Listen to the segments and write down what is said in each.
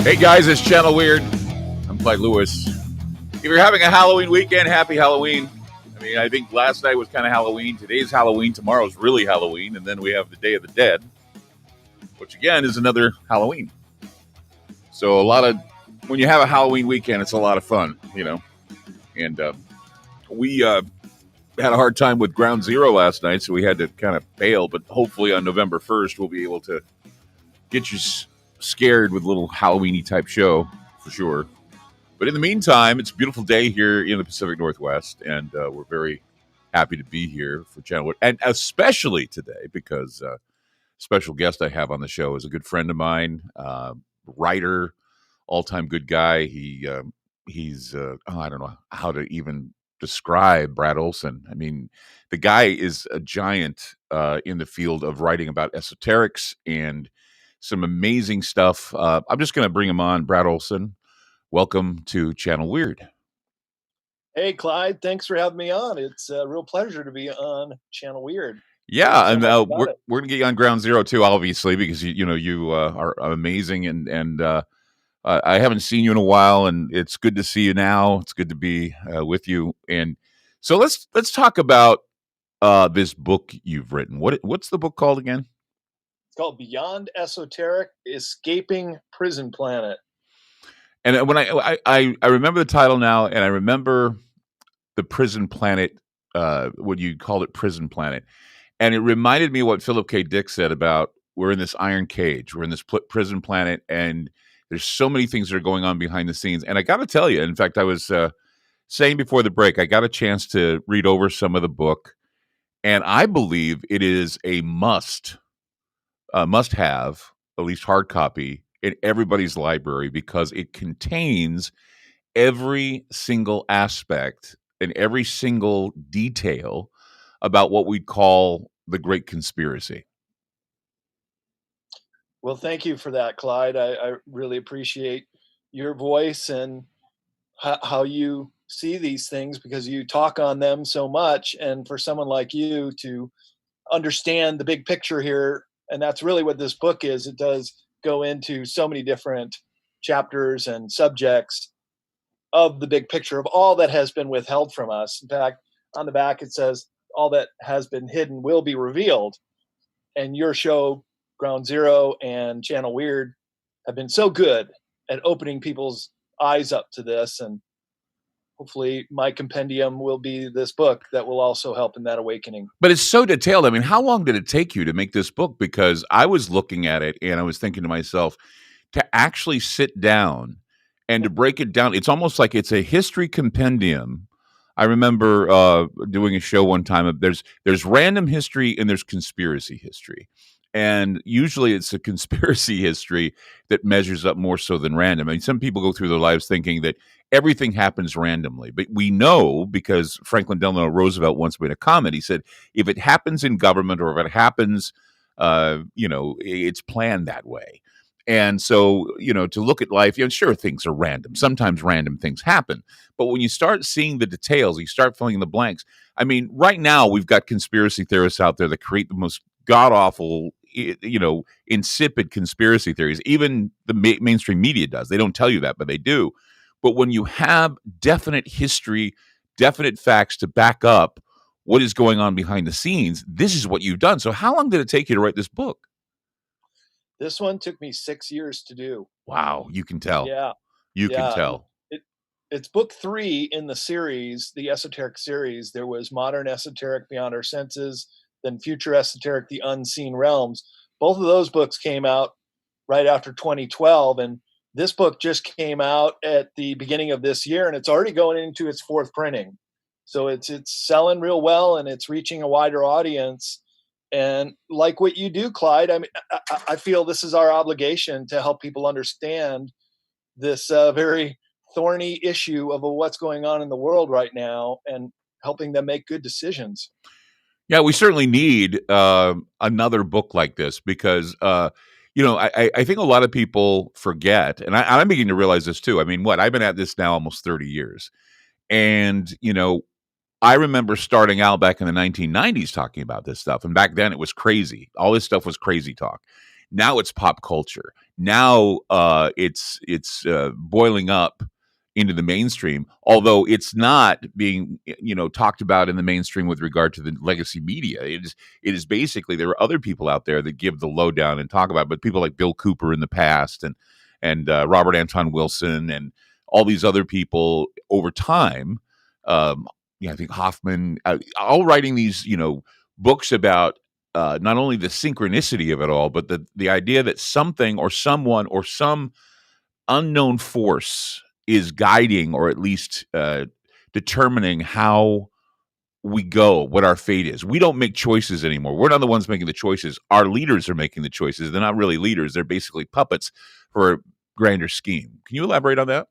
Hey guys, it's Channel Weird. I'm Clyde Lewis. If you're having a Halloween weekend, happy Halloween. I mean, I think last night was kind of Halloween. Today's Halloween. Tomorrow's really Halloween. And then we have the Day of the Dead, which again is another Halloween. So when you have a Halloween weekend, it's a lot of fun, you know. And we had a hard time with Ground Zero last night, so we had to kind of bail. But hopefully on November 1st, we'll be able to get you scared with a little Halloween-y type show for sure. But in the meantime, it's a beautiful day here in the Pacific Northwest, and we're very happy to be here for Channel Weird, and especially today because special guest I have on the show is a good friend of mine, writer, all-time good guy. He's I don't know how to even describe Brad Olsen. I mean, the guy is a giant in the field of writing about esoterics and some amazing stuff. I'm just going to bring him on. Brad Olsen, welcome to Channel Weird. Hey, Clyde, thanks for having me on. It's a real pleasure to be on Channel Weird. Yeah, and we're going to get you on Ground Zero too, obviously, because you are amazing, and I haven't seen you in a while, and it's good to see you now. It's good to be with you, and so let's talk about this book you've written. What's the book called again? It's called Beyond Esoteric: Escaping Prison Planet. And when I remember the title now, and I remember the Prison Planet, what you called it, Prison Planet, and it reminded me of what Philip K. Dick said about we're in this iron cage, we're in this prison planet, and there's so many things that are going on behind the scenes. And I got to tell you, in fact, I was saying before the break, I got a chance to read over some of the book, and I believe it is a must-have, at least hard copy, in everybody's library because it contains every single aspect and every single detail about what we'd call the Great Conspiracy. Well, thank you for that, Clyde. I really appreciate your voice and how you see these things because you talk on them so much. And for someone like you to understand the big picture here, and that's really what this book is, it does go into so many different chapters and subjects of the big picture of all that has been withheld from us. In fact, on the back it says all that has been hidden will be revealed. And your show, Ground Zero and Channel Weird, have been so good at opening people's eyes up to this. And hopefully my compendium will be this book that will also help in that awakening. But it's so detailed. I mean, how long did it take you to make this book? Because I was looking at it and I was thinking to myself, to actually sit down and to break it down, it's almost like it's a history compendium. I remember doing a show one time. There's random history and there's conspiracy history. And usually it's a conspiracy history that measures up more so than random. I mean, some people go through their lives thinking that everything happens randomly. But we know, because Franklin Delano Roosevelt once made a comment, he said, if it happens in government or if it happens, it's planned that way. And so, to look at life, sure, things are random. Sometimes random things happen. But when you start seeing the details, you start filling in the blanks. I mean, right now we've got conspiracy theorists out there that create the most god-awful, insipid conspiracy theories. Even the mainstream media does. They don't tell you that, but they do. But when you have definite history, definite facts to back up what is going on behind the scenes, this is what you've done. So how long did it take you to write this book? This one took me 6 years to do. Wow, you can tell. Yeah. You can tell. It's book 3 in the series, the esoteric series. There was Modern Esoteric, Beyond Our Senses, then Future Esoteric, The Unseen Realms. Both of those books came out right after 2012, and this book just came out at the beginning of this year, and it's already going into its 4th printing. So it's selling real well, and it's reaching a wider audience. And like what you do, Clyde, I mean, I feel this is our obligation to help people understand this very thorny issue of what's going on in the world right now and helping them make good decisions. Yeah, we certainly need another book like this because, I think a lot of people forget, and I'm beginning to realize this too. I mean, I've been at this now almost 30 years. And, I remember starting out back in the 1990s talking about this stuff. And back then it was crazy. All this stuff was crazy talk. Now it's pop culture. Now it's boiling up into the mainstream, although it's not being talked about in the mainstream with regard to the legacy media. It is basically, there are other people out there that give the lowdown and talk about it, but people like Bill Cooper in the past, and Robert Anton Wilson, and all these other people over time. I think Hoffman, all writing these books about not only the synchronicity of it all, but the idea that something or someone or some unknown force is guiding, or at least determining how we go, what our fate is. We don't make choices anymore. We're not the ones making the choices. Our leaders are making the choices. They're not really leaders. They're basically puppets for a grander scheme. Can you elaborate on that?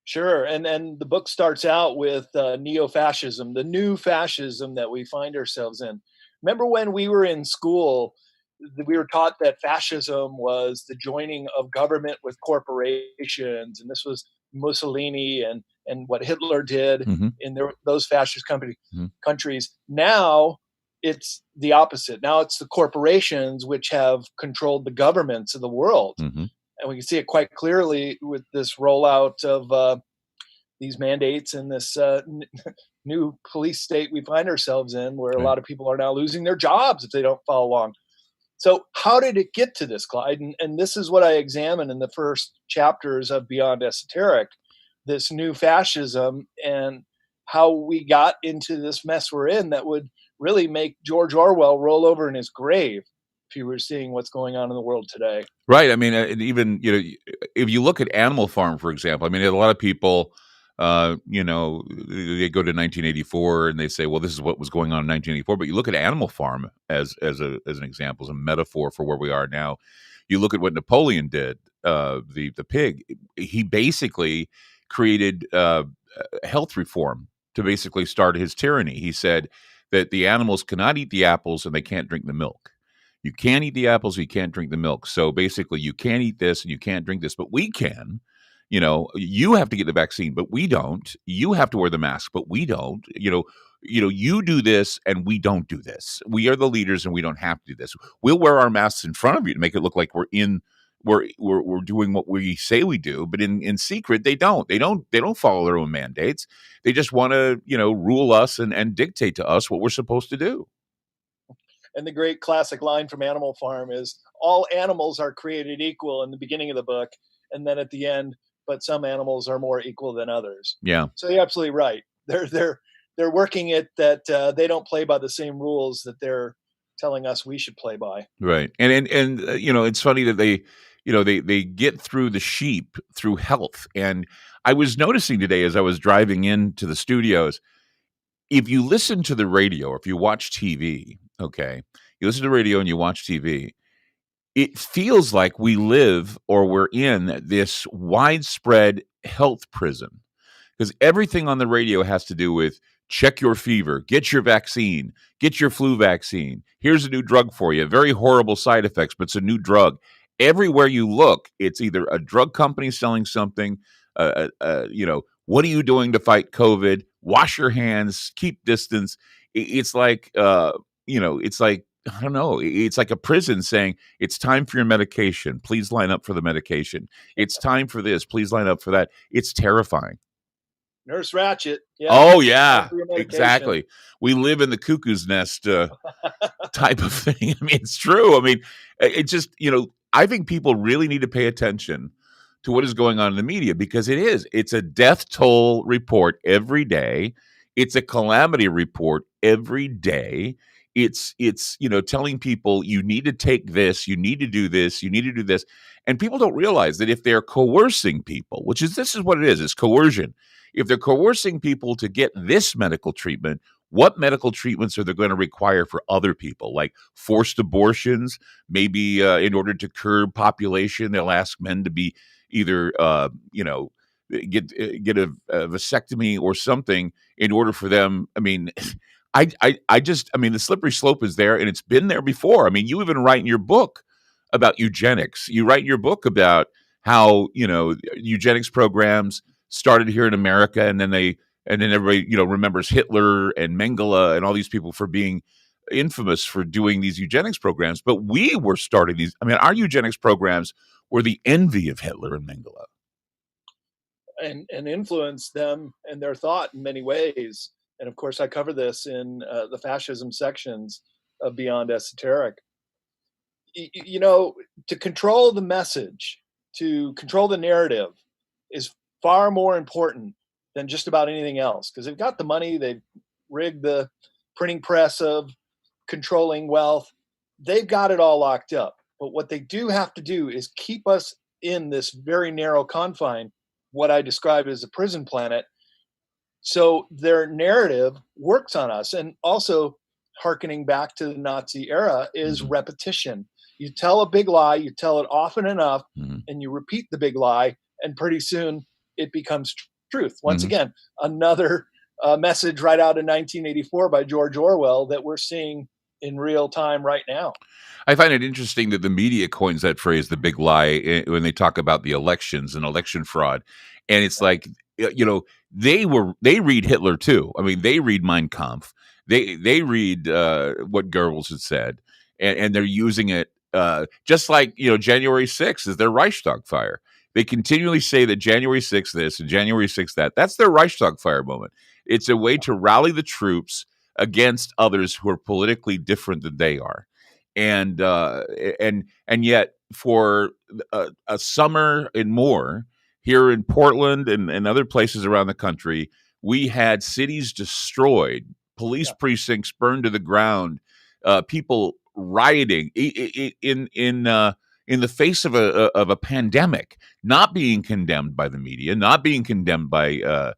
Sure. And the book starts out with neo-fascism, the new fascism that we find ourselves in. Remember when we were in school, we were taught that fascism was the joining of government with corporations, and this was Mussolini and what Hitler did Mm-hmm. in those fascist Mm-hmm. countries. Now it's the opposite. Now it's the corporations which have controlled the governments of the world. Mm-hmm. And we can see it quite clearly with this rollout of these mandates and this new police state we find ourselves in, where a Right. lot of people are now losing their jobs if they don't follow along. So, how did it get to this, Clyde? And this is what I examine in the first chapters of Beyond Esoteric, this new fascism, and how we got into this mess we're in that would really make George Orwell roll over in his grave if he were seeing what's going on in the world today. Right. I mean, and even if you look at Animal Farm, for example, I mean, a lot of people, they go to 1984 and they say, "Well, this is what was going on in 1984." But you look at Animal Farm as an example, as a metaphor for where we are now. You look at what Napoleon did, the pig. He basically created health reform to basically start his tyranny. He said that the animals cannot eat the apples and they can't drink the milk. You can't eat the apples, you can't drink the milk. So basically, you can't eat this and you can't drink this, but we can. You have to get the vaccine, but we don't. You have to wear the mask, but we don't. You do this and we don't do this. We are the leaders and we don't have to do this. We'll wear our masks in front of you to make it look like we're doing what we say we do, but in secret they don't. They don't follow their own mandates. They just want to, rule us and dictate to us what we're supposed to do. And the great classic line from Animal Farm is, all animals are created equal in the beginning of the book, and then at the end, but some animals are more equal than others. Yeah. So you're absolutely right. They're working it that they don't play by the same rules that they're telling us we should play by. Right. And it's funny that they get through the sheep through health. And I was noticing today as I was driving into the studios, if you listen to the radio or if you watch TV, okay, you listen to the radio and you watch TV, it feels like we live or we're in this widespread health prison, because everything on the radio has to do with check your fever, get your vaccine, get your flu vaccine. Here's a new drug for you. Very horrible side effects, but it's a new drug. Everywhere you look, it's either a drug company selling something, what are you doing to fight COVID? Wash your hands, keep distance. It's like, it's like, I don't know. It's like a prison saying, it's time for your medication. Please line up for the medication. It's time for this. Please line up for that. It's terrifying. Nurse Ratched. Yeah. Oh, yeah, exactly. We live in the cuckoo's nest type of thing. I mean, it's true. I mean, it's just, I think people really need to pay attention to what is going on in the media, because it's a death toll report every day. It's a calamity report every day. It's telling people you need to take this, you need to do this, you need to do this. And people don't realize that if they're coercing people, this is what it is, it's coercion. If they're coercing people to get this medical treatment, what medical treatments are they going to require for other people? Like forced abortions, maybe in order to curb population, they'll ask men to be either get a vasectomy or something in order for them. I mean, the slippery slope is there, and it's been there before. I mean, you even write in your book about eugenics. You write in your book about how eugenics programs started here in America, and then everybody remembers Hitler and Mengele and all these people for being infamous for doing these eugenics programs, but we were starting these. I mean, our eugenics programs were the envy of Hitler and Mengele. And influence them and their thought in many ways. And of course, I cover this in the fascism sections of Beyond Esoteric. You know, to control the message, to control the narrative, is far more important than just about anything else, because they've got the money, they've rigged the printing press of controlling wealth, they've got it all locked up. But what they do have to do is keep us in this very narrow confine, what I describe as a prison planet. So their narrative works on us. And also, hearkening back to the Nazi era, is Mhm. repetition. You tell a big lie, you tell it often enough, Mhm. and you repeat the big lie, and pretty soon it becomes truth. Once Mhm. again, another message right out of 1984 by George Orwell that we're seeing in real time right now. I find it interesting that the media coins that phrase, "the big lie," when they talk about the elections and election fraud, and it's like, they read Hitler too. I mean, they read Mein Kampf. They read what Goebbels had said, and they're using it just like January 6th is their Reichstag fire. They continually say that January 6th this and January 6th that. That's their Reichstag fire moment. It's a way to rally the troops against others who are politically different than they are, and and yet for a summer and more here in Portland and other places around the country, we had cities destroyed, police Yeah. precincts burned to the ground, people rioting in the face of a pandemic, not being condemned by the media, not being condemned by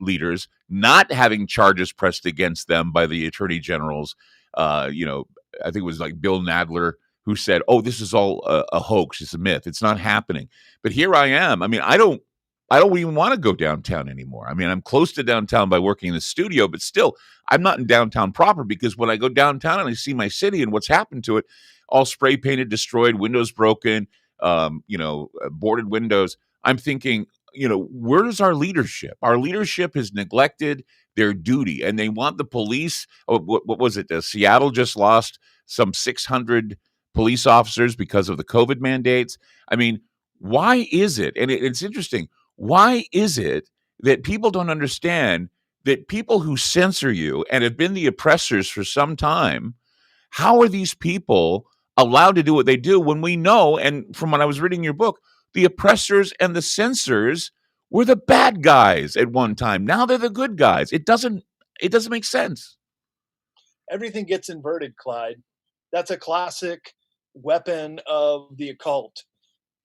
leaders, not having charges pressed against them by the attorney generals. Uh, you know, I think it was like Bill Nadler who said, "Oh, this is all a hoax. It's a myth. It's not happening." But here I am. I mean, I don't even want to go downtown anymore. I mean, I'm close to downtown by working in the studio, but still, I'm not in downtown proper, because when I go downtown and I see my city and what's happened to it, all spray painted, destroyed, windows broken, boarded windows, I'm thinking, where's our leadership? Our leadership has neglected their duty, and they want the police. What was it? Seattle just lost some 600 police officers because of the COVID mandates. I mean, why is it? And it's interesting. Why is it that people don't understand that people who censor you and have been the oppressors for some time, how are these people allowed to do what they do when we know, and from when I was reading your book, the oppressors and the censors were the bad guys at one time. Now they're the good guys. It doesn't make sense. Everything gets inverted, Clyde. That's a classic weapon of the occult,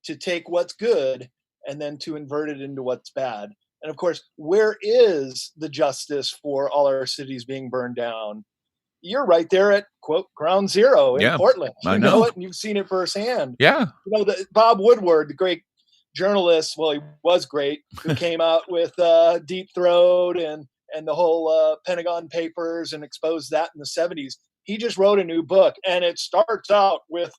to take what's good and then to invert it into what's bad. And of course, where is the justice for all our cities being burned down? You're right there at quote ground zero in Yeah, Portland. I You know know. it, and you've seen it firsthand. Yeah. Bob Woodward, the great journalist, well, he was great, who came out with Deep Throat and the whole Pentagon Papers and exposed that in the 70s. He just wrote a new book, and it starts out with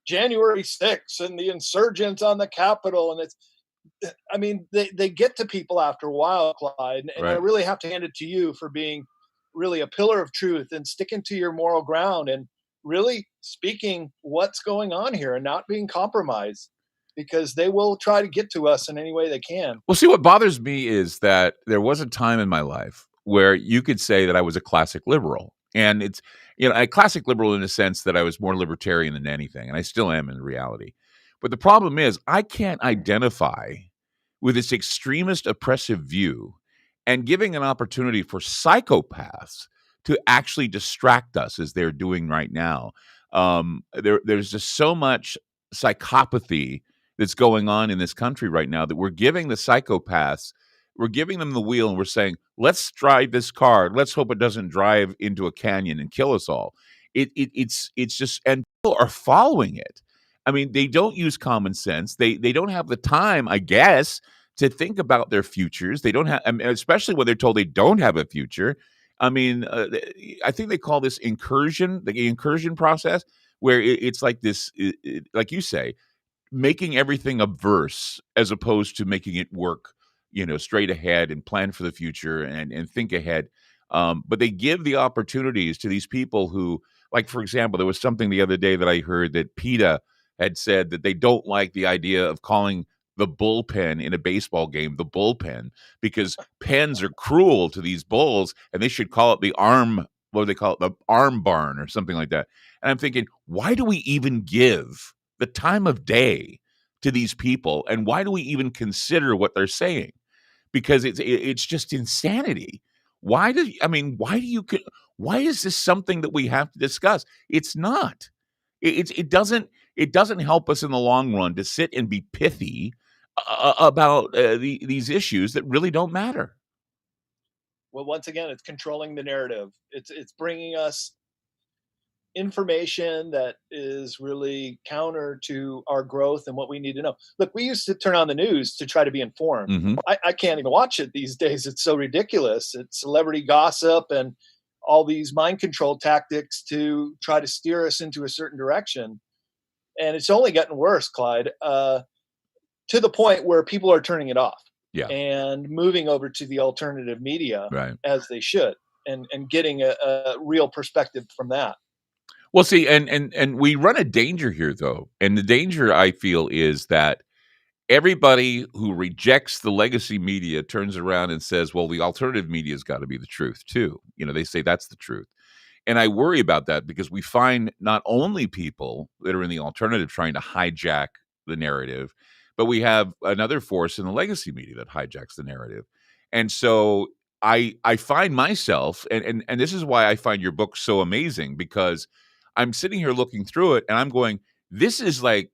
January 6th and the insurgents on the Capitol. And I mean, they get to people after a while, Clyde. And I Right. really have to hand it to you for being really a pillar of truth and sticking to your moral ground and really speaking what's going on here and not being compromised, because they will try to get to us in any way they can. Well, see, what bothers me is that there was a time in my life where you could say that I was a classic liberal. And it's, a classic liberal in the sense that I was more libertarian than anything. And I still am in reality. But the problem is, I can't identify with this extremist oppressive view and giving an opportunity for psychopaths to actually distract us as they're doing right now. There's just so much psychopathy that's going on in this country right now that we're giving the psychopaths, we're giving them the wheel, and we're saying, let's drive this car. Let's hope it doesn't drive into a canyon and kill us all. It's just, and people are following it. I mean, they don't use common sense. They don't have the time, I guess, to think about their futures. They don't have, I mean, especially when they're told they don't have a future. I mean, I think they call this incursion, the incursion process, where it's like this, like you say, making everything a verse as opposed to making it work, straight ahead and plan for the future and think ahead. But they give the opportunities to these people who, like, for example, there was something the other day that I heard that PETA had said that they don't like the idea of calling the bullpen in a baseball game the bullpen because pens are cruel to these bulls and they should call it the arm, what do they call it? The arm barn or something like that. And I'm thinking, why do we even give the time of day to these people? And why do we even consider what they're saying? Because it's just insanity. Why is this something that we have to discuss? It's not. It doesn't help us in the long run to sit and be pithy about these issues that really don't matter. Well, once again, it's controlling the narrative. It's bringing us information that is really counter to our growth and what we need to know. Look, we used to turn on the news to try to be informed. Hmm. I can't even watch it these days. It's so ridiculous. It's celebrity gossip and all these mind control tactics to try to steer us into a certain direction. And it's only gotten worse, Clyde, to the point where people are turning it off Yeah, and moving over to the alternative media right. as they should, and getting a real perspective from that. Well, see, and we run a danger here, though, and the danger I feel is that everybody who rejects the legacy media turns around and says, "Well, the alternative media's got to be the truth too." They say that's the truth. And I worry about that because we find not only people that are in the alternative trying to hijack the narrative, but we have another force in the legacy media that hijacks the narrative. And so I find myself, and this is why I find your book so amazing, because I'm sitting here looking through it and I'm going, this is like,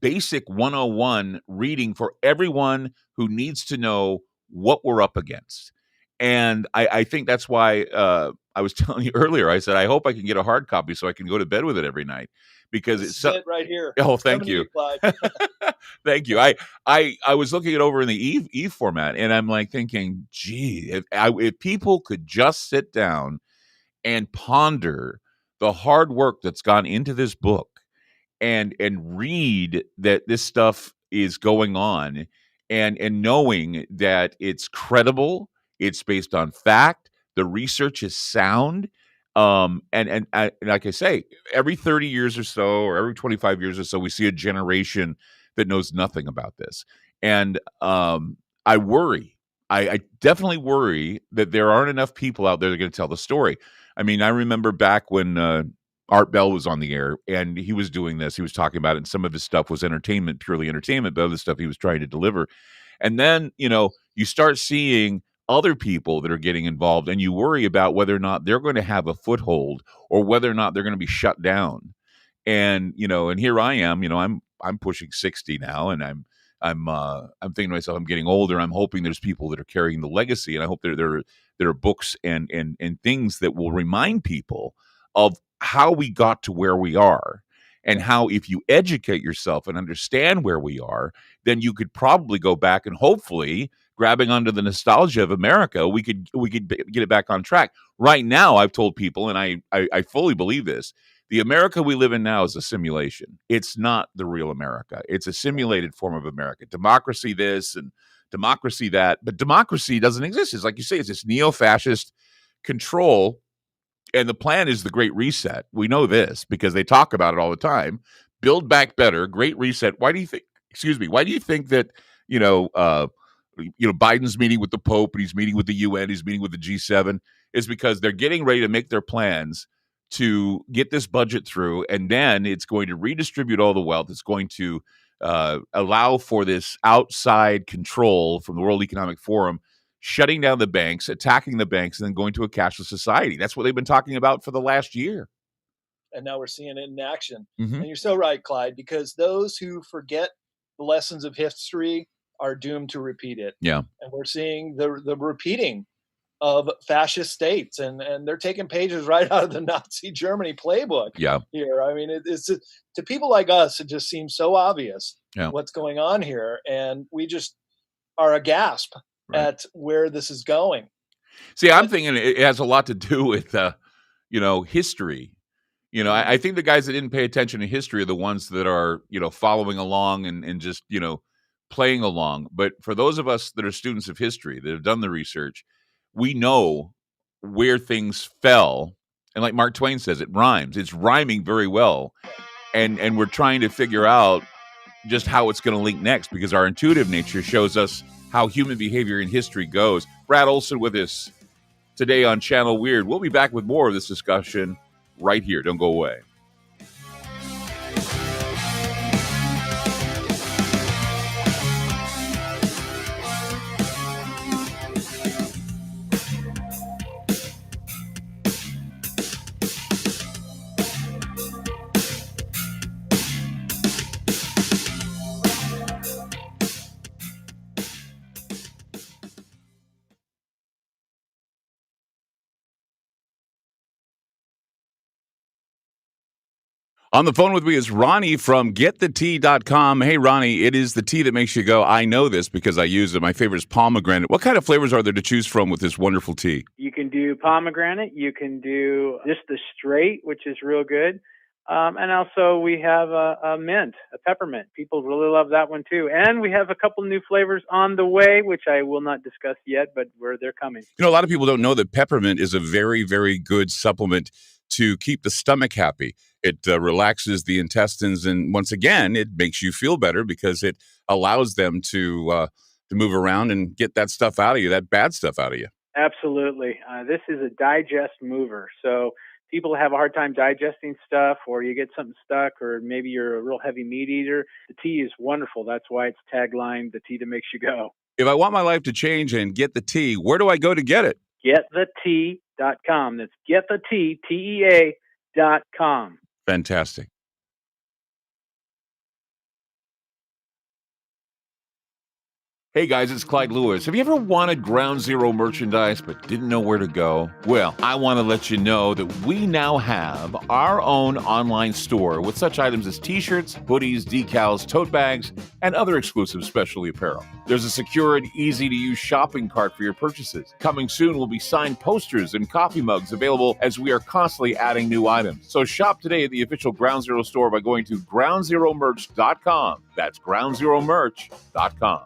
basic 101 reading for everyone who needs to know what we're up against. And I think that's why I was telling you earlier, I said, I hope I can get a hard copy so I can go to bed with it every night because This it's is so. it right here. Oh, It's thank coming to you. you, Clyde. Thank you. I was looking it over in the E format and I'm like thinking, gee, if people could just sit down and ponder the hard work that's gone into this book and read that this stuff is going on and knowing that it's credible, it's based on fact, the research is sound. And like I say, every 30 years or so, or every 25 years or so, we see a generation that knows nothing about this. And I worry. I definitely worry that there aren't enough people out there that are going to tell the story. I mean, I remember back when Art Bell was on the air and he was doing this. He was talking about it, and some of his stuff was entertainment, purely entertainment, but other stuff he was trying to deliver. And then, you start seeing other people that are getting involved, and you worry about whether or not they're going to have a foothold or whether or not they're going to be shut down. And and here I am, I'm pushing 60 now, and I'm thinking to myself, I'm getting older. I'm hoping there's people that are carrying the legacy, and I hope there are books and things that will remind people of how we got to where we are, and how if you educate yourself and understand where we are, then you could probably go back and hopefully grabbing onto the nostalgia of America, we could get it back on track. Right now, I've told people, and I fully believe this, the America we live in now is a simulation. It's not the real America. It's a simulated form of America. Democracy this and democracy that, but democracy doesn't exist. It's like you say, it's this neo-fascist control, and the plan is the Great Reset. We know this because they talk about it all the time. Build back better, Great Reset. Why do you think? Excuse me. Why do you think that Biden's meeting with the Pope and he's meeting with the UN, he's meeting with the G7? Is because they're getting ready to make their plans to get this budget through, and then it's going to redistribute all the wealth. It's going to allow for this outside control from the World Economic Forum, shutting down the banks, attacking the banks, and then going to a cashless society. That's what they've been talking about for the last year. And now we're seeing it in action. Mm-hmm. And you're so right, Clyde, because those who forget the lessons of history are doomed to repeat it. Yeah. And we're seeing the repeating of fascist states, and they're taking pages right out of the Nazi Germany playbook. Yeah. Here, I mean, it's to people like us, it just seems so obvious what's going on here, and we just are aghast at where this is going. See, I'm thinking it has a lot to do with history. I think the guys that didn't pay attention to history are the ones that are following along and just playing along. But for those of us that are students of history that have done the research, we know where things fell. And like Mark Twain says, it rhymes. It's rhyming very well. And we're trying to figure out just how it's going to link next, because our intuitive nature shows us how human behavior in history goes. Brad Olsen with us today on Channel Weird. We'll be back with more of this discussion right here. Don't go away. On the phone with me is Ronnie from getthetea.com. Hey, Ronnie, it is the tea that makes you go, I know this because I use it. My favorite is pomegranate. What kind of flavors are there to choose from with this wonderful tea? You can do pomegranate. You can do just the straight, which is real good. And also we have a mint, a peppermint. People really love that one too. And we have a couple new flavors on the way, which I will not discuss yet, but they're coming. You know, a lot of people don't know that peppermint is a very, very good supplement to keep the stomach happy. It relaxes the intestines, and once again, it makes you feel better because it allows them to move around and get that stuff out of you, that bad stuff out of you. Absolutely. This is a digest mover. So people have a hard time digesting stuff, or you get something stuck, or maybe you're a real heavy meat eater. The tea is wonderful. That's why it's taglined, the tea that makes you go. If I want my life to change and get the tea, where do I go to get it? Getthetea.com. That's getthetea, TEA.com. Fantastic. Hey guys, it's Clyde Lewis. Have you ever wanted Ground Zero merchandise but didn't know where to go? Well, I want to let you know that we now have our own online store with such items as t-shirts, hoodies, decals, tote bags, and other exclusive specialty apparel. There's a secure and easy-to-use shopping cart for your purchases. Coming soon will be signed posters and coffee mugs available as we are constantly adding new items. So shop today at the official Ground Zero store by going to groundzeromerch.com. That's groundzeromerch.com.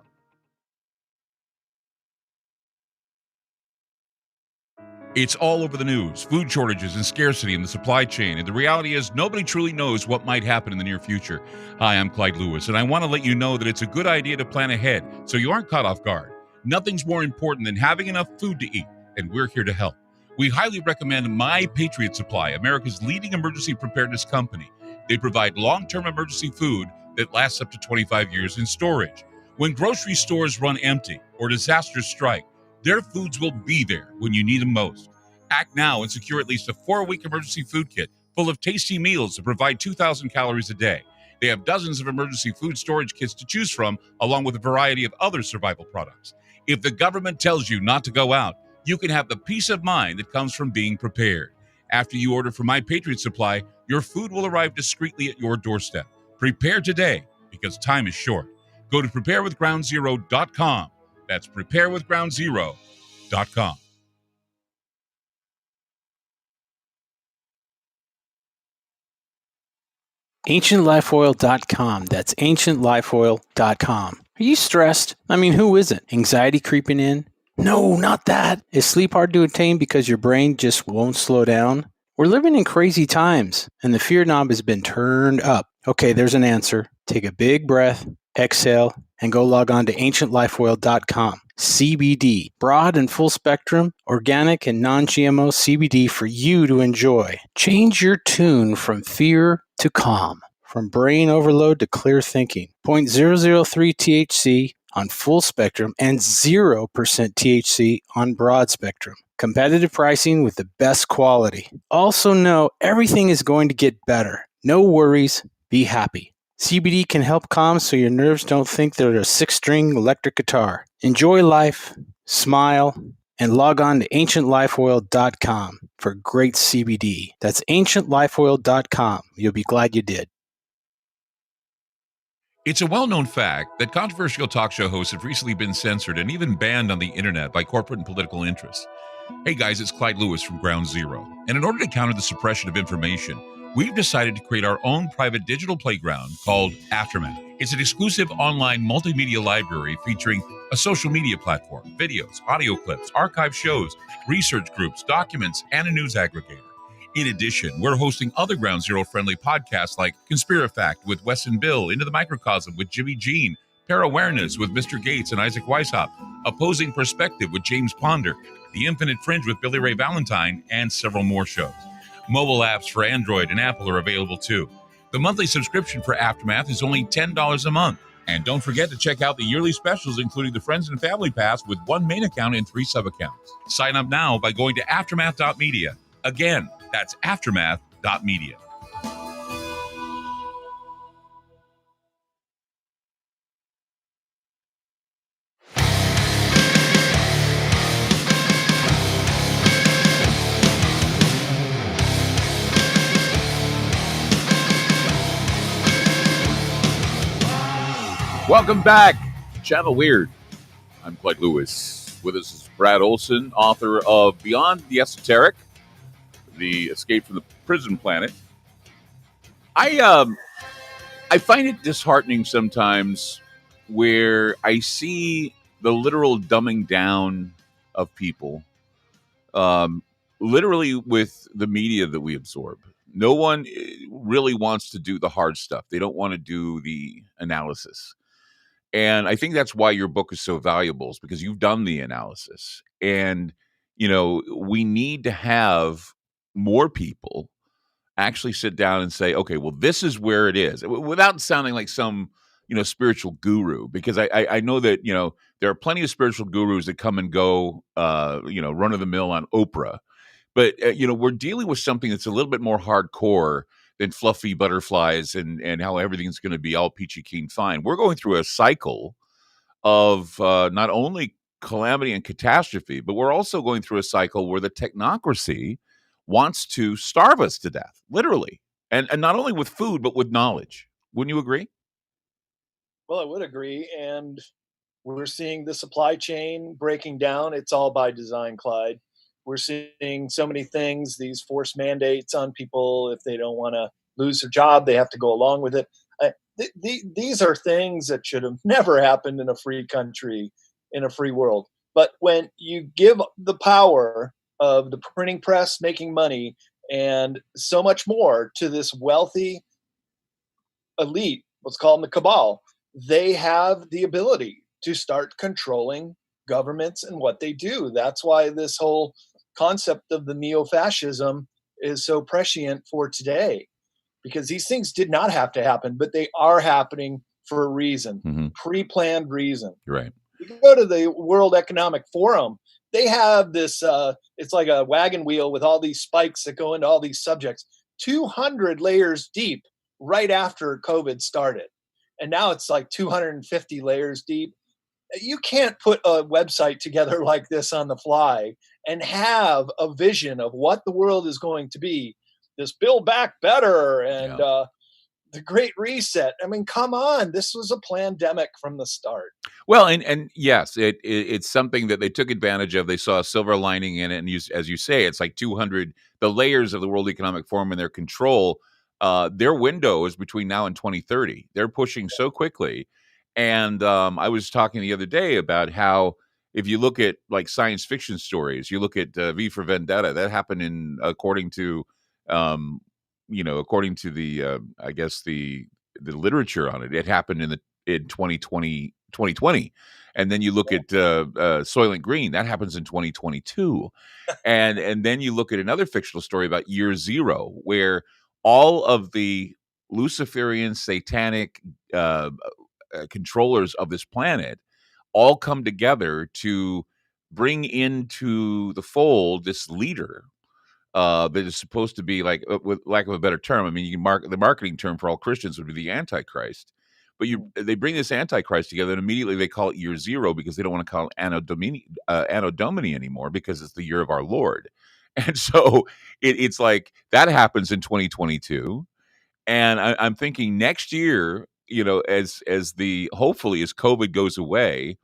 It's all over the news, food shortages and scarcity in the supply chain, and the reality is nobody truly knows what might happen in the near future. Hi, I'm Clyde Lewis, and I want to let you know that it's a good idea to plan ahead so you aren't caught off guard. Nothing's more important than having enough food to eat, and we're here to help. We highly recommend My Patriot Supply, America's leading emergency preparedness company. They provide long-term emergency food that lasts up to 25 years in storage. When grocery stores run empty or disasters strike, their foods will be there when you need them most. Act now and secure at least a 4-week emergency food kit full of tasty meals that provide 2,000 calories a day. They have dozens of emergency food storage kits to choose from, along with a variety of other survival products. If the government tells you not to go out, you can have the peace of mind that comes from being prepared. After you order from My Patriot Supply, your food will arrive discreetly at your doorstep. Prepare today, because time is short. Go to preparewithgroundzero.com. That's preparewithgroundzero.com. AncientLifeOil.com. That's AncientLifeOil.com. Are you stressed? I mean, who isn't? Anxiety creeping in? No, not that. Is sleep hard to attain because your brain just won't slow down? We're living in crazy times, and the fear knob has been turned up. Okay, there's an answer. Take a big breath, exhale, and go log on to AncientLifeOil.com. CBD, broad and full spectrum, organic and non-GMO CBD for you to enjoy. Change your tune from fear to calm, from brain overload to clear thinking. 0.003 THC on full spectrum and 0% THC on broad spectrum. Competitive pricing with the best quality. Also know everything is going to get better. No worries, be happy. CBD can help calm so your nerves don't think they're a 6-string electric guitar. Enjoy life, smile, and log on to AncientLifeOil.com for great CBD. That's AncientLifeOil.com. You'll be glad you did. It's a well-known fact that controversial talk show hosts have recently been censored and even banned on the internet by corporate and political interests. Hey guys, it's Clyde Lewis from Ground Zero. And in order to counter the suppression of information, we've decided to create our own private digital playground called Aftermath. It's an exclusive online multimedia library featuring a social media platform, videos, audio clips, archive shows, research groups, documents, and a news aggregator. In addition, we're hosting other Ground Zero friendly podcasts like Conspirafact with Wes and Bill, Into the Microcosm with Jimmy Jean, Pair Awareness with Mr. Gates and Isaac Weishaupt, Opposing Perspective with James Ponder, The Infinite Fringe with Billy Ray Valentine, and several more shows. Mobile apps for Android and Apple are available too. The monthly subscription for Aftermath is only $10 a month. And don't forget to check out the yearly specials, including the Friends and Family Pass with one main account and 3 sub-accounts. Sign up now by going to aftermath.media. Again, that's aftermath.media. Welcome back, Channel Weird. I'm Clyde Lewis. With us is Brad Olsen, author of Beyond the Esoteric, The Escape from the Prison Planet. I find it disheartening sometimes where I see the literal dumbing down of people, literally with the media that we absorb. No one really wants to do the hard stuff. They don't want to do the analysis. And I think that's why your book is so valuable, is because you've done the analysis. And, we need to have more people actually sit down and say, okay, well, this is where it is, without sounding like some, spiritual guru, because I know that, there are plenty of spiritual gurus that come and go, run of the mill on Oprah. But, we're dealing with something that's a little bit more hardcore than fluffy butterflies and how everything's going to be all peachy keen fine. We're going through a cycle of not only calamity and catastrophe, but we're also going through a cycle where the technocracy wants to starve us to death, literally. And not only with food, but with knowledge. Wouldn't you agree? Well, I would agree. And we're seeing the supply chain breaking down. It's all by design, Clyde. We're seeing so many things, these forced mandates on people. If they don't want to lose their job, they have to go along with it. These are things that should have never happened in a free country, in a free world. But when you give the power of the printing press making money and so much more to this wealthy elite, let's call them the cabal, they have the ability to start controlling governments and what they do. That's why this whole concept of the neo-fascism is so prescient for today, because these things did not have to happen, but they are happening for a reason, pre-planned reason. Right. You can go to the World Economic Forum. They have this, it's like a wagon wheel with all these spikes that go into all these subjects, 200 layers deep right after COVID started. And now it's like 250 layers deep. You can't put a website together like this on the fly and have a vision of what the world is going to be. This Build Back Better and the Great Reset. I mean, come on. This was a pandemic from the start. Well, and yes, it's something that they took advantage of. They saw a silver lining in it. And as you say, it's like 200, the layers of the World Economic Forum and their control. Their window is between now and 2030. They're pushing so quickly. And I was talking the other day about how if you look at like science fiction stories, you look at V for Vendetta, that happened according to the I guess the literature on it. It happened in 2020, and then you look at Soylent Green, that happens in 2022, and then you look at another fictional story about Year Zero, where all of the Luciferian satanic controllers of this planet all come together to bring into the fold this leader that is supposed to be like, with lack of a better term, I mean, the marketing term for all Christians would be the Antichrist. But they bring this Antichrist together, and immediately they call it Year Zero because they don't want to call it Anno Domini anymore, because it's the year of our Lord. And so it's like that happens in 2022. And I'm thinking next year, as hopefully as COVID goes away,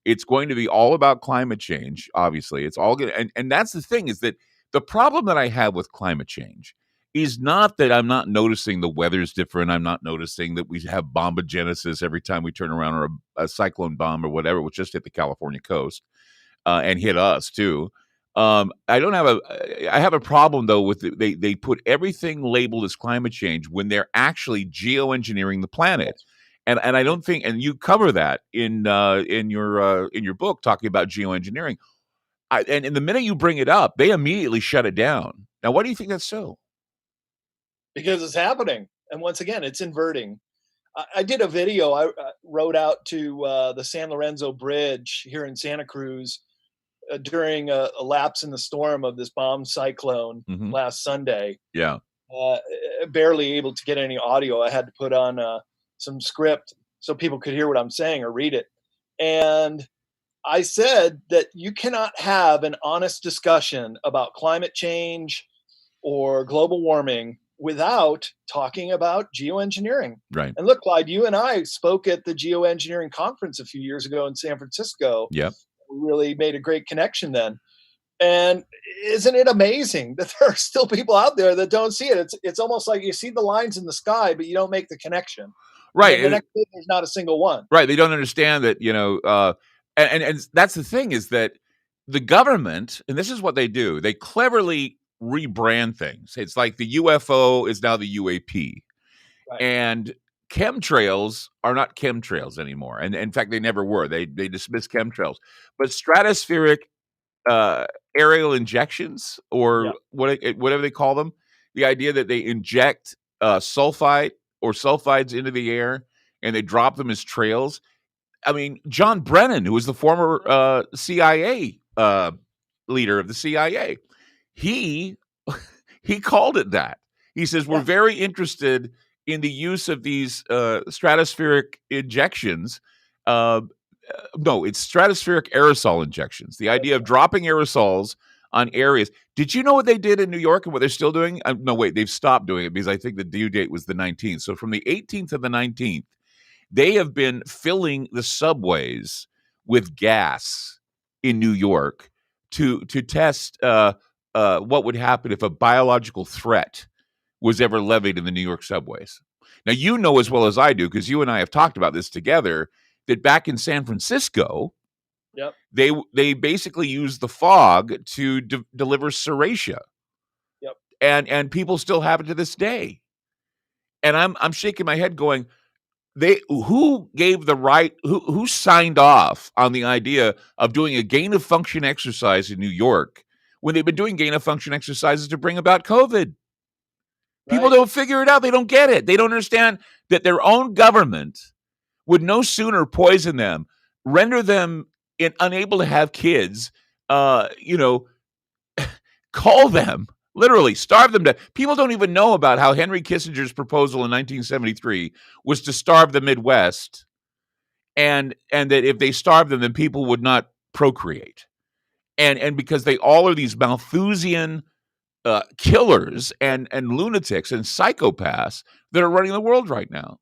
it's going to be all about climate change. Obviously, it's all good. And that's the thing, is that the problem that I have with climate change is not that I'm not noticing the weather's different. I'm not noticing that we have bombogenesis every time we turn around, or a cyclone bomb or whatever, which just hit the California coast and hit us too. I don't have I have a problem though with they put everything labeled as climate change when they're actually geoengineering the planet. And I don't think, and you cover that in your book, talking about geoengineering. And the minute you bring it up, they immediately shut it down. Now, why do you think that's so? Because it's happening, and once again, it's inverting. I did a video. I rode out to the San Lorenzo Bridge here in Santa Cruz during a lapse in the storm of this bomb cyclone last Sunday. Yeah. Barely able to get any audio. I had to put on some script so people could hear what I'm saying or read it. And I said that you cannot have an honest discussion about climate change or global warming without talking about geoengineering. Right. And look, Clyde, you and I spoke at the Geoengineering conference a few years ago in San Francisco. Yep. We really made a great connection then. And isn't it amazing that there are still people out there that don't see it? It's almost like you see the lines in the sky, but you don't make the connection. Right. And the next day, there's not a single one. Right. They don't understand that, and that's the thing, is that the government, and this is what they do, they cleverly rebrand things. It's like the UFO is now the UAP. Right. And chemtrails are not chemtrails anymore. And in fact, they never were. They dismissed chemtrails. But stratospheric aerial injections, or whatever they call them, the idea that they inject sulfide or sulfides into the air and they drop them as trails. I mean, John Brennan, who was the former CIA leader of the CIA, he called it that. He says, we're very interested in the use of these stratospheric injections. No, it's stratospheric aerosol injections. The idea of dropping aerosols on areas. Did you know what they did in New York and what they're still doing? No, wait, they've stopped doing it because I think the due date was the 19th. So from the 18th to the 19th, they have been filling the subways with gas in New York to test what would happen if a biological threat was ever levied in the New York subways. Now, you know as well as I do, because you and I have talked about this together, that back in San Francisco, they basically used the fog to deliver Serratia. And people still have it to this day. And I'm shaking my head going, who gave the right, who signed off on the idea of doing a gain of function exercise in New York when they've been doing gain of function exercises to bring about COVID? People don't figure it out. They don't get it. They don't understand that their own government would no sooner poison them, render them unable to have kids, call them, literally starve them to. People don't even know about how Henry Kissinger's proposal in 1973 was to starve the Midwest, and that if they starved them, then people would not procreate. And because they all are these Malthusian killers and lunatics and psychopaths that are running the world right now.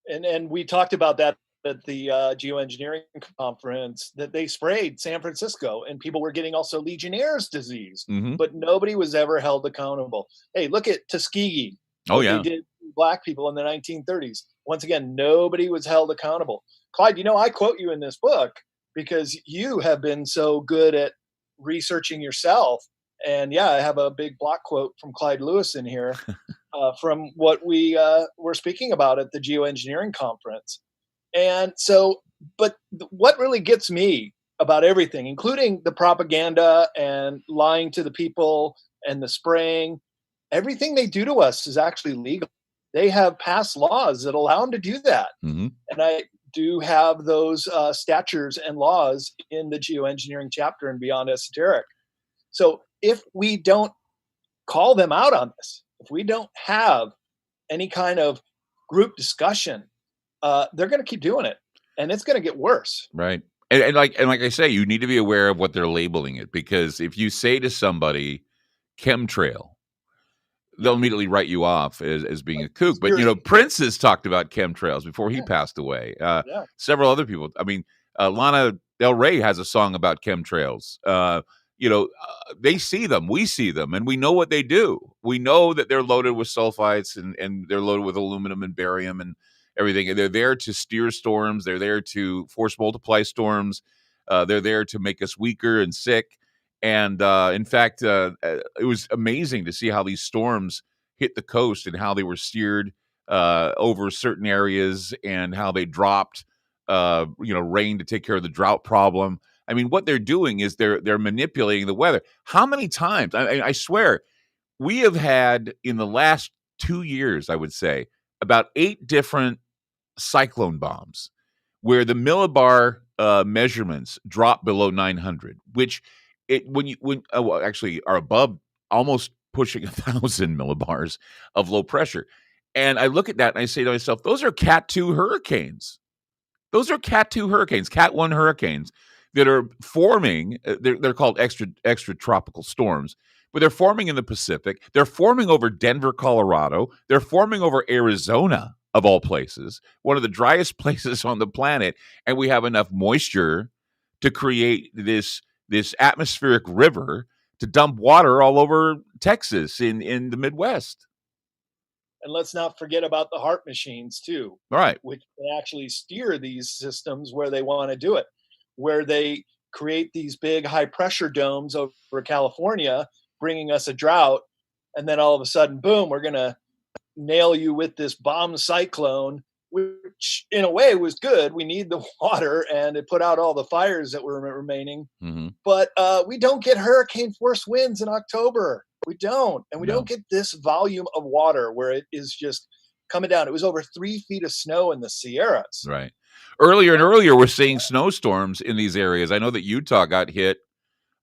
And we talked about that at the Geoengineering conference, that they sprayed San Francisco and people were getting also Legionnaire's disease, but nobody was ever held accountable. Hey, look at Tuskegee. Oh, yeah. They did black people in the 1930s. Once again, nobody was held accountable. Clyde, I quote you in this book because you have been so good at researching yourself. And I have a big block quote from Clyde Lewis in here from what we were speaking about at the Geoengineering conference. And so, but what really gets me about everything, including the propaganda and lying to the people and the spraying, everything they do to us is actually legal. They have passed laws that allow them to do that. And I do have those statutes and laws in the Geoengineering chapter and Beyond Esoteric. So if we don't call them out on this, if we don't have any kind of group discussion, they're going to keep doing it, and it's going to get worse. Right. And like I say, you need to be aware of what they're labeling it, because if you say to somebody chemtrail, they'll immediately write you off as being a kook. But Prince has talked about chemtrails before he passed away. Several other people. I mean, Lana Del Rey has a song about chemtrails. they see them, we see them, and we know what they do. We know that they're loaded with sulfites and they're loaded with aluminum and barium and everything. And they're there to steer storms. They're there to force multiply storms. They're there to make us weaker and sick. And in fact, it was amazing to see how these storms hit the coast and how they were steered over certain areas and how they dropped, rain to take care of the drought problem. I mean, what they're doing is they're manipulating the weather. How many times? I swear, we have had in the last 2 years, I would say, about 8 different cyclone bombs where the millibar measurements drop below 900, which actually are above, almost pushing 1,000 millibars of low pressure. And I look at that and I say to myself, those are Cat 2 hurricanes. Those are Cat 2 hurricanes, Cat 1 hurricanes that are forming. They're called extratropical storms, but they're forming in the Pacific. They're forming over Denver, Colorado. They're forming over Arizona, of all places, one of the driest places on the planet. And we have enough moisture to create this atmospheric river to dump water all over Texas in the Midwest. And let's not forget about the HARP machines too, right? Which can actually steer these systems where they want to do it, where they create these big high pressure domes over California, bringing us a drought. And then all of a sudden, boom, we're going to nail you with this bomb cyclone, which in a way was good. We need the water and it put out all the fires that were remaining. Mm-hmm. But we don't get hurricane force winds in October. We don't. And we don't get this volume of water where it is just coming down. It was over 3 feet of snow in the Sierras. Right. Earlier and earlier, we're seeing snowstorms in these areas. I know that Utah got hit,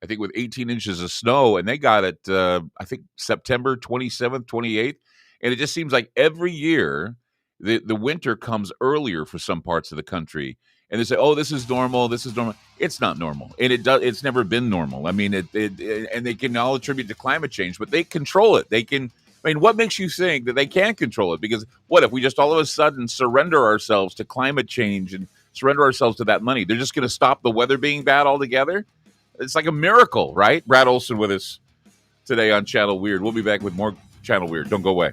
I think, with 18 inches of snow, and they got it, I think, September 27th, 28th. And it just seems like every year the winter comes earlier for some parts of the country. And they say, oh, this is normal. This is normal. It's not normal. And it's never been normal. I mean, and they can all attribute to climate change, but they control it. What makes you think that they can't control it? Because what if we just all of a sudden surrender ourselves to climate change and surrender ourselves to that money? They're just going to stop the weather being bad altogether? It's like a miracle, right? Brad Olsen with us today on Channel Weird. We'll be back with more Channel Weird. Don't go away.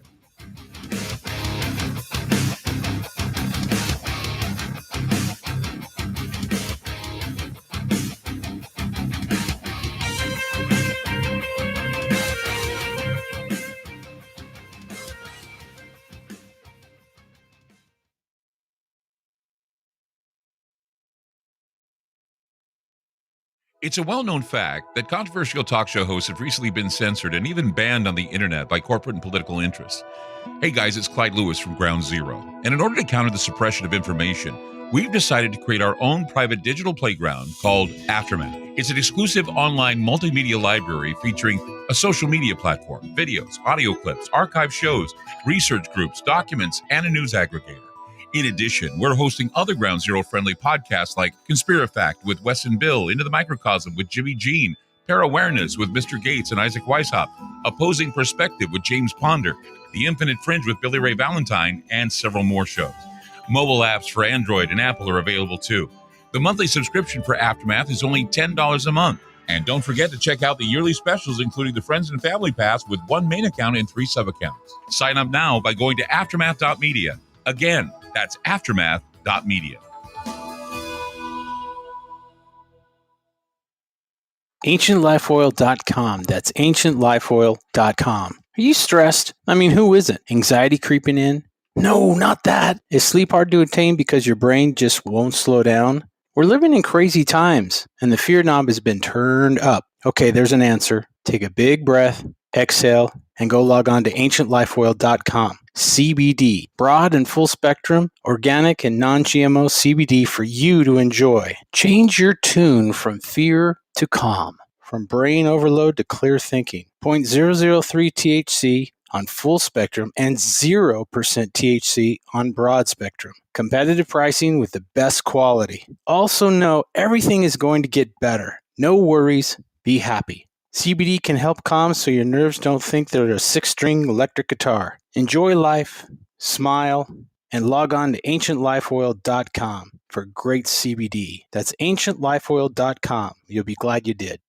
It's a well-known fact that controversial talk show hosts have recently been censored and even banned on the internet by corporate and political interests. Hey guys, it's Clyde Lewis from Ground Zero. And in order to counter the suppression of information, we've decided to create our own private digital playground called Aftermath. It's an exclusive online multimedia library featuring a social media platform, videos, audio clips, archive shows, research groups, documents, and a news aggregator. In addition, we're hosting other Ground Zero friendly podcasts like Conspirafact with Wes and Bill, Into the Microcosm with Jimmy Jean, Para-Awareness with Mr. Gates and Isaac Weishaupt, Opposing Perspective with James Ponder, The Infinite Fringe with Billy Ray Valentine, and several more shows. Mobile apps for Android and Apple are available too. The monthly subscription for Aftermath is only $10 a month. And don't forget to check out the yearly specials, including the Friends and Family Pass with one main account and 3 sub-accounts. Sign up now by going to aftermath.media. Again, that's aftermath.media. AncientLifeOil.com. That's AncientLifeOil.com. Are you stressed? I mean, who isn't? Anxiety creeping in? No, not that. Is sleep hard to attain because your brain just won't slow down? We're living in crazy times, and the fear knob has been turned up. Okay, there's an answer. Take a big breath, exhale, and go log on to AncientLifeOil.com. CBD, broad and full spectrum, organic and non-GMO CBD for you to enjoy. Change your tune from fear to calm, from brain overload to clear thinking. 0.003 THC on full spectrum and 0% THC on broad spectrum. Competitive pricing with the best quality. Also know everything is going to get better. No worries, be happy. CBD can help calm so your nerves don't think they're a 6-string electric guitar. Enjoy life, smile, and log on to AncientLifeOil.com for great CBD. That's AncientLifeOil.com. You'll be glad you did.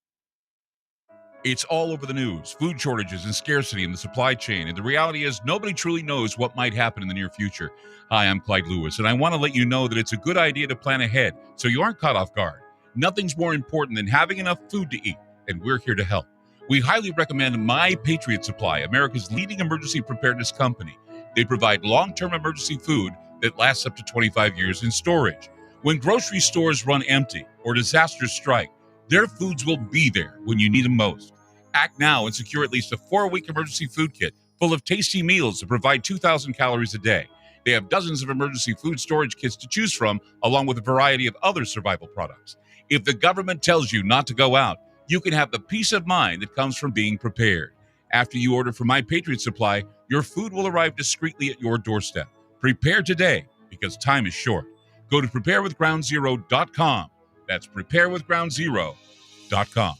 It's all over the news, food shortages and scarcity in the supply chain. And the reality is nobody truly knows what might happen in the near future. Hi, I'm Clyde Lewis, and I want to let you know that it's a good idea to plan ahead so you aren't caught off guard. Nothing's more important than having enough food to eat, and we're here to help. We highly recommend My Patriot Supply, America's leading emergency preparedness company. They provide long-term emergency food that lasts up to 25 years in storage. When grocery stores run empty or disasters strike, their foods will be there when you need them most. Act now and secure at least a 4-week emergency food kit full of tasty meals that provide 2,000 calories a day. They have dozens of emergency food storage kits to choose from, along with a variety of other survival products. If the government tells you not to go out, you can have the peace of mind that comes from being prepared. After you order from My Patriot Supply, your food will arrive discreetly at your doorstep. Prepare today, because time is short. Go to preparewithgroundzero.com. That's preparewithgroundzero.com.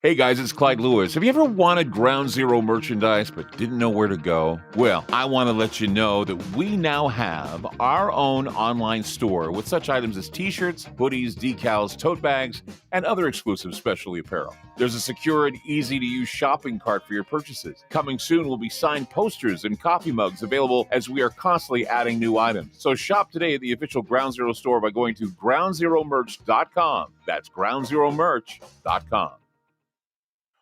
Hey guys, it's Clyde Lewis. Have you ever wanted Ground Zero merchandise but didn't know where to go? Well, I want to let you know that we now have our own online store with such items as t-shirts, hoodies, decals, tote bags, and other exclusive specialty apparel. There's a secure and easy-to-use shopping cart for your purchases. Coming soon will be signed posters and coffee mugs available as we are constantly adding new items. So shop today at the official Ground Zero store by going to groundzeromerch.com. That's groundzeromerch.com.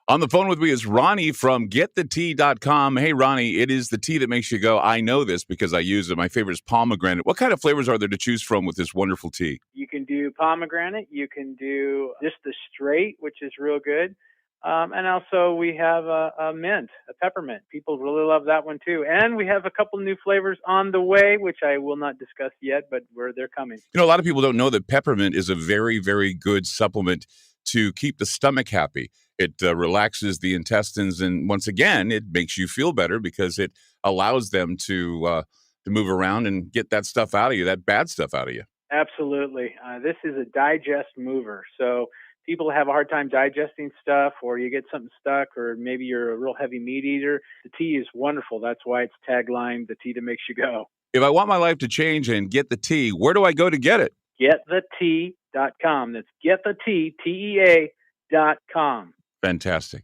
On the phone with me is Ronnie from getthetea.com. Hey, Ronnie, it is the tea that makes you go, I know this because I use it. My favorite is pomegranate. What kind of flavors are there to choose from with this wonderful tea? You can do pomegranate. You can do just the straight, which is real good. And also we have a mint, a peppermint. People really love that one too. And we have a couple new flavors on the way, which I will not discuss yet, but they're coming. You know, a lot of people don't know that peppermint is a very, very good supplement to keep the stomach happy. It relaxes the intestines, and once again, it makes you feel better because it allows them to move around and get that stuff out of you, that bad stuff out of you. Absolutely. This is a digest mover. So people have a hard time digesting stuff, or you get something stuck, or maybe you're a real heavy meat eater. The tea is wonderful. That's why it's taglined the tea that makes you go. If I want my life to change and get the tea, where do I go to get it? Getthetea.com. That's getthetea, TEA.com. Fantastic.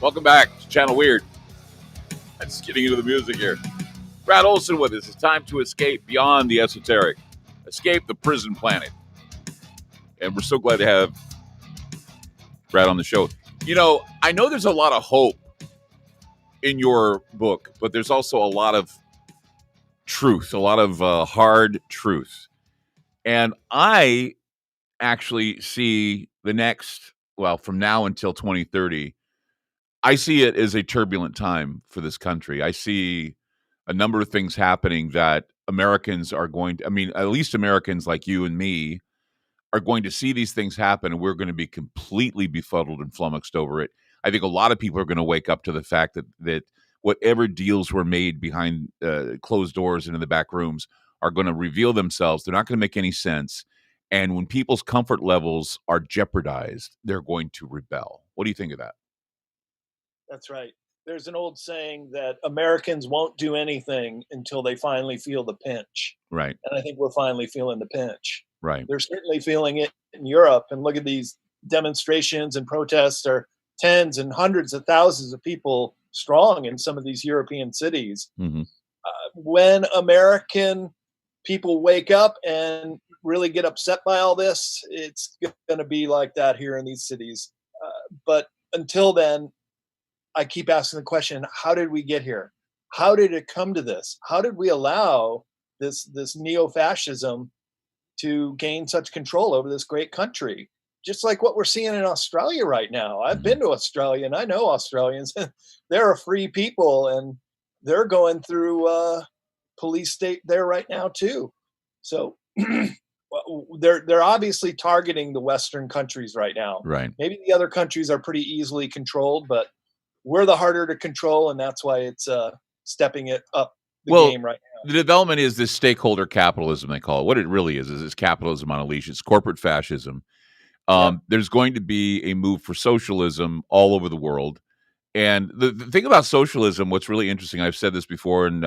Welcome back to Channel Weird. I'm just getting into the music here. Brad Olsen with us. It's time to escape beyond the esoteric. Escape the prison planet. And we're so glad to have Brad on the show. You know, I know there's a lot of hope in your book, but there's also a lot of truth, a lot of hard truth. And I actually see the next, well, from now until 2030, I see it as a turbulent time for this country. I see a number of things happening that Americans are going to, I mean, at least Americans like you and me are going to see these things happen, and we're going to be completely befuddled and flummoxed over it. I think a lot of people are going to wake up to the fact that whatever deals were made behind closed doors and in the back rooms are going to reveal themselves. They're not going to make any sense. And when people's comfort levels are jeopardized, they're going to rebel. What do you think of that? That's right. There's an old saying that Americans won't do anything until they finally feel the pinch. Right. And I think we're finally feeling the pinch. Right. They're certainly feeling it in Europe. And look at these demonstrations and protests are tens and hundreds of thousands of people strong in some of these European cities. Mm-hmm. When American people wake up and really get upset by all this, it's going to be like that here in these cities. But until then, I keep asking the question, how did we get here? How did it come to this? How did we allow this neo-fascism to gain such control over this great country? Just like what we're seeing in Australia right now. I've been to Australia and I know Australians. They're a free people and they're going through police state there right now too. So they're obviously targeting the Western countries right now. Right. Maybe the other countries are pretty easily controlled, but we're the harder to control, and that's why it's stepping it up the game right the development is this stakeholder capitalism, they call it. What it really is it's capitalism on a leash. It's corporate fascism. There's going to be a move for socialism all over the world. And the thing about socialism, what's really interesting, I've said this before, and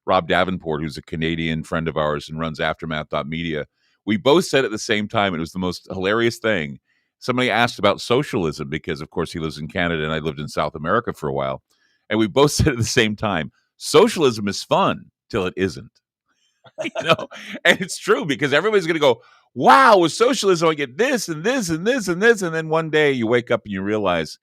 Rob Davenport, who's a Canadian friend of ours and runs Aftermath.media, we both said at the same time, it was the most hilarious thing. Somebody asked about socialism because, of course, he lives in Canada and I lived in South America for a while. And we both said at the same time, socialism is fun till it isn't. And it's true because everybody's going to go, wow, with socialism, I get this and this and this and this. And then one day you wake up and you realize,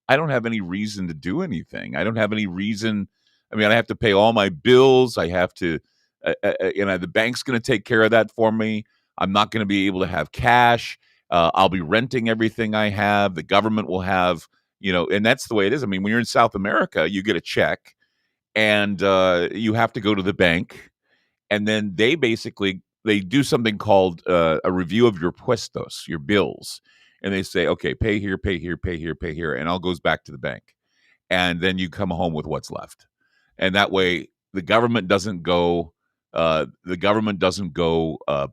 I don't have any reason to do anything. I don't have any reason. I mean, I have to pay all my bills. I have to, the bank's going to take care of that for me. I'm not going to be able to have cash. I'll be renting everything I have. The government will have, and that's the way it is. I mean, when you're in South America, you get a check and you have to go to the bank. And then they do something called a review of your puestos, your bills. And they say, okay, pay here, pay here, pay here, pay here, and all goes back to the bank. And then you come home with what's left. And that way the government doesn't go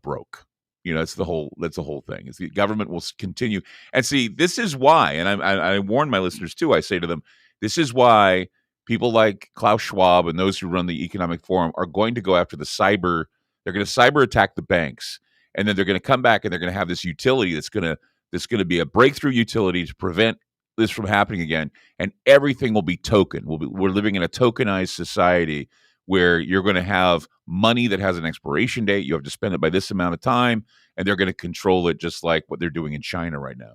broke. That's the whole thing. Is the government will continue. And see, this is why, and I warn my listeners too, I say to them, this is why people like Klaus Schwab and those who run the Economic Forum are going to go after they're going to cyber attack the banks. And then they're going to come back and they're going to have this utility that's going to be a breakthrough utility to prevent this from happening again. And everything will be token. We're living in a tokenized society where you're going to have money that has an expiration date. You have to spend it by this amount of time, and they're going to control it just like what they're doing in China right now.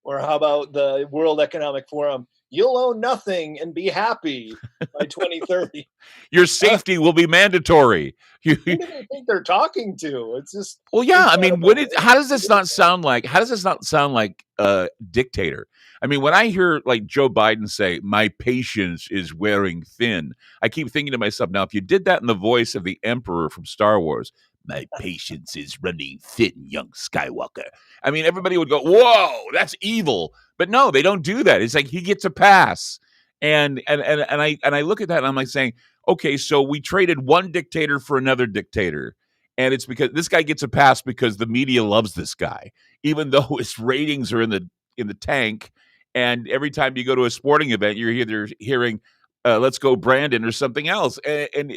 Or how about the World Economic Forum? You'll own nothing and be happy by 2030. Your safety will be mandatory. Who do they think they're talking to? It's just I mean, how does this not sound like a dictator? I mean, when I hear like Joe Biden say, "My patience is wearing thin," I keep thinking to myself, now, if you did that in the voice of the Emperor from Star Wars, "My patience is running thin, young Skywalker," I mean, everybody would go, "Whoa, that's evil." But no, they don't do that. It's like he gets a pass. And I look at that and I'm like saying, okay, so we traded one dictator for another dictator. And it's because this guy gets a pass because the media loves this guy, even though his ratings are in the tank. And every time you go to a sporting event, you're either hearing, "Let's go Brandon" or something else. And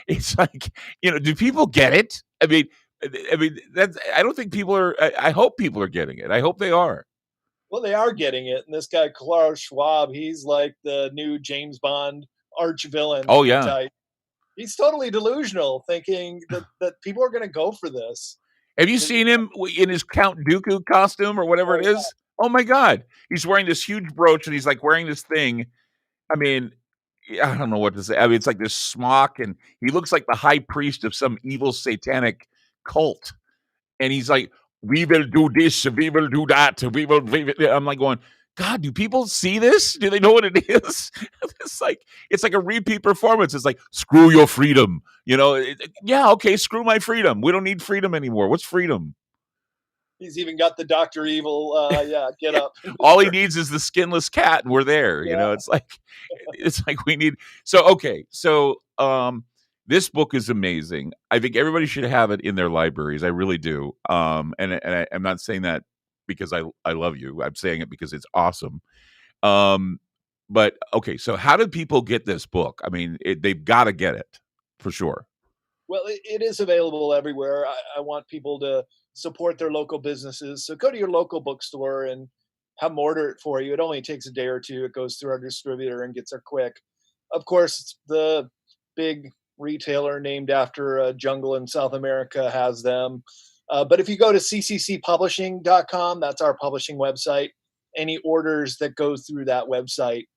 it's like, do people get it? I mean, I don't think people are. I hope people are getting it. I hope they are. Well, they are getting it. And this guy, Klaus Schwab, he's like the new James Bond arch villain. Oh, yeah. Type. He's totally delusional, thinking that people are going to go for this. Have you seen him in his Count Dooku costume or whatever it is? Yeah. Oh, my God. He's wearing this huge brooch and he's like wearing this thing. I mean, I don't know what to say. I mean, it's like this smock and he looks like the high priest of some evil satanic cult. And he's like, "We will do this, we will do that, we will." I'm like going, God, do people see this? Do they know what it is? It's like a repeat performance. It's like, screw your freedom. Yeah, okay, screw my freedom. We don't need freedom anymore. What's freedom? He's even got the Dr. Evil, get up. All he needs is the skinless cat, and we're there. Yeah. It's like we need. So this book is amazing. I think everybody should have it in their libraries. I really do. And I'm not saying that because I love you. I'm saying it because it's awesome. But okay, so how do people get this book? I mean, they've got to get it for sure. Well, it is available everywhere. I want people to support their local businesses. So go to your local bookstore and have them order it for you. It only takes a day or two. It goes through our distributor and gets there quick. Of course, it's the big retailer named after a jungle in South America has them. But if you go to cccpublishing.com, that's our publishing website, any orders that go through that website,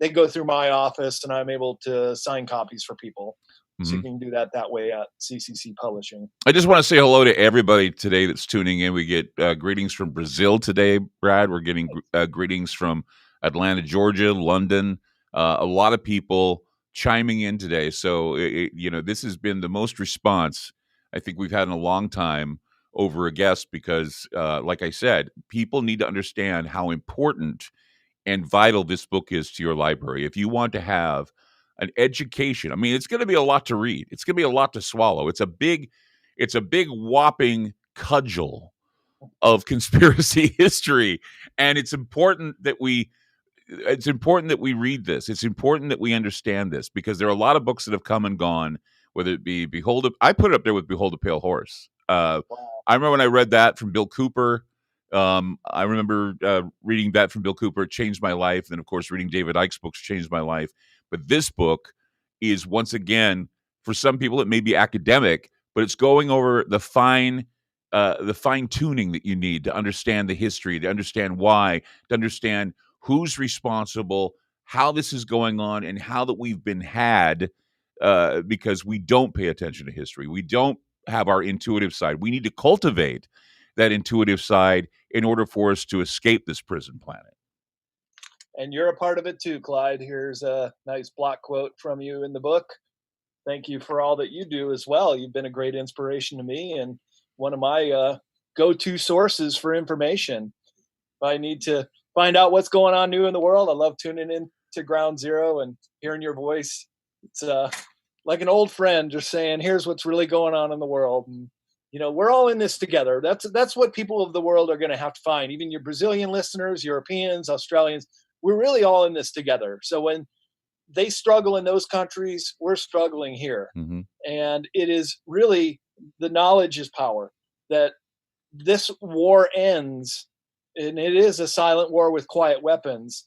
they go through my office and I'm able to sign copies for people. So you can do that way at CCC Publishing. I just want to say hello to everybody today that's tuning in. We get greetings from Brazil today, Brad. We're getting greetings from Atlanta, Georgia, London. A lot of people chiming in today. So, this has been the most response I think we've had in a long time over a guest because, like I said, people need to understand how important and vital this book is to your library. If you want to have an education. I mean, it's going to be a lot to read. It's going to be a lot to swallow. It's a big whopping cudgel of conspiracy history, and it's important that we read this. It's important that we understand this, because there are a lot of books that have come and gone, whether it be I put it up there with Behold a Pale Horse. Wow. I remember when I read that from Bill Cooper. I remember reading that from Bill Cooper. It changed my life. And of course, reading David Icke's books changed my life. But this book is, once again, for some people, it may be academic, but it's going over the fine tuning that you need to understand the history, to understand why, to understand who's responsible, how this is going on, and how that we've been had because we don't pay attention to history. We don't have our intuitive side. We need to cultivate that intuitive side in order for us to escape this prison planet. And you're a part of it too, Clyde. Here's a nice block quote from you in the book. Thank you for all that you do as well. You've been a great inspiration to me and one of my go-to sources for information. If I need to find out what's going on new in the world, I love tuning in to Ground Zero and hearing your voice. It's like an old friend just saying, here's what's really going on in the world. And, you know, we're all in this together. That's what people of the world are going to have to find. Even your Brazilian listeners, Europeans, Australians, we're really all in this together. So when they struggle in those countries, we're struggling here. Mm-hmm. And it is really, the knowledge is power, that this war ends, and it is a silent war with quiet weapons,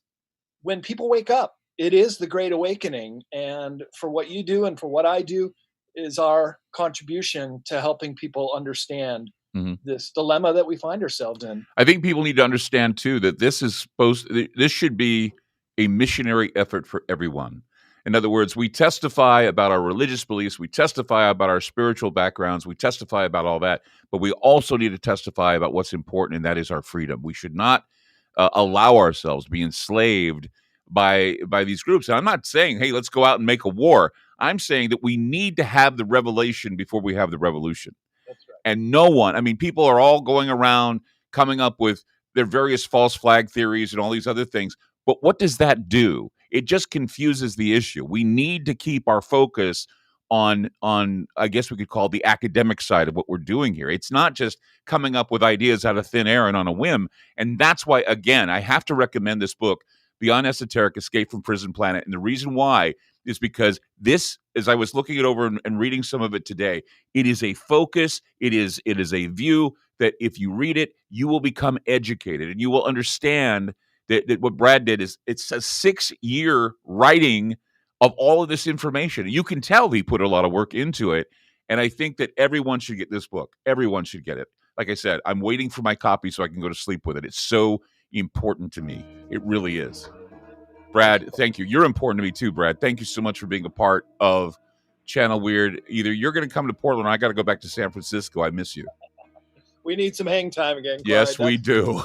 when people wake up. It is the Great Awakening. And for what you do and for what I do is our contribution to helping people understand this dilemma that we find ourselves in. I think people need to understand too that this should be a missionary effort for everyone. In other words, we testify about our religious beliefs, we testify about our spiritual backgrounds, we testify about all that, but we also need to testify about what's important, and that is our freedom. We should not allow ourselves to be enslaved by these groups. And I'm not saying, hey, let's go out and make a war. I'm saying that we need to have the revelation before we have the revolution. That's right. And no one, I mean, people are all going around coming up with their various false flag theories and all these other things. But what does that do? It just confuses the issue. We need to keep our focus on I guess we could call the academic side of what we're doing here. It's not just coming up with ideas out of thin air and on a whim. And that's why, again, I have to recommend this book, Beyond Esoteric, Escape from Prison Planet. And the reason why is because this, as I was looking it over and reading some of it today, it is a focus, it is a view that if you read it, you will become educated and you will understand that what Brad did is it's a 6-year writing of all of this information. You can tell he put a lot of work into it. And I think that everyone should get this book. Everyone should get it. Like I said, I'm waiting for my copy so I can go to sleep with it. It's so important to me. It really is. Brad, thank you. You're important to me too, Brad. Thank you so much for being a part of Channel Weird. Either you're going to come to Portland or I got to go back to San Francisco. I miss you. We need some hang time again, Clyde. Yes, we do.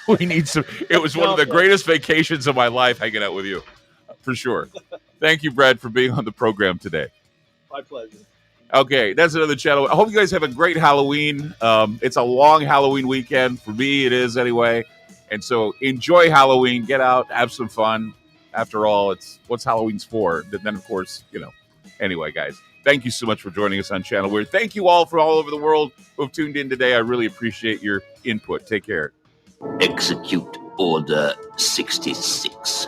We need some. It was one of the greatest vacations of my life hanging out with you, for sure. Thank you, Brad, for being on the program today. My pleasure. Okay, that's another channel. I hope you guys have a great Halloween. It's a long Halloween weekend. For me, it is anyway. And so enjoy Halloween. Get out. Have some fun. After all, it's what's Halloween's for. Then, of course, Anyway, guys, thank you so much for joining us on Channel Weird. Thank you all from all over the world who have tuned in today. I really appreciate your input. Take care. Execute Order 66.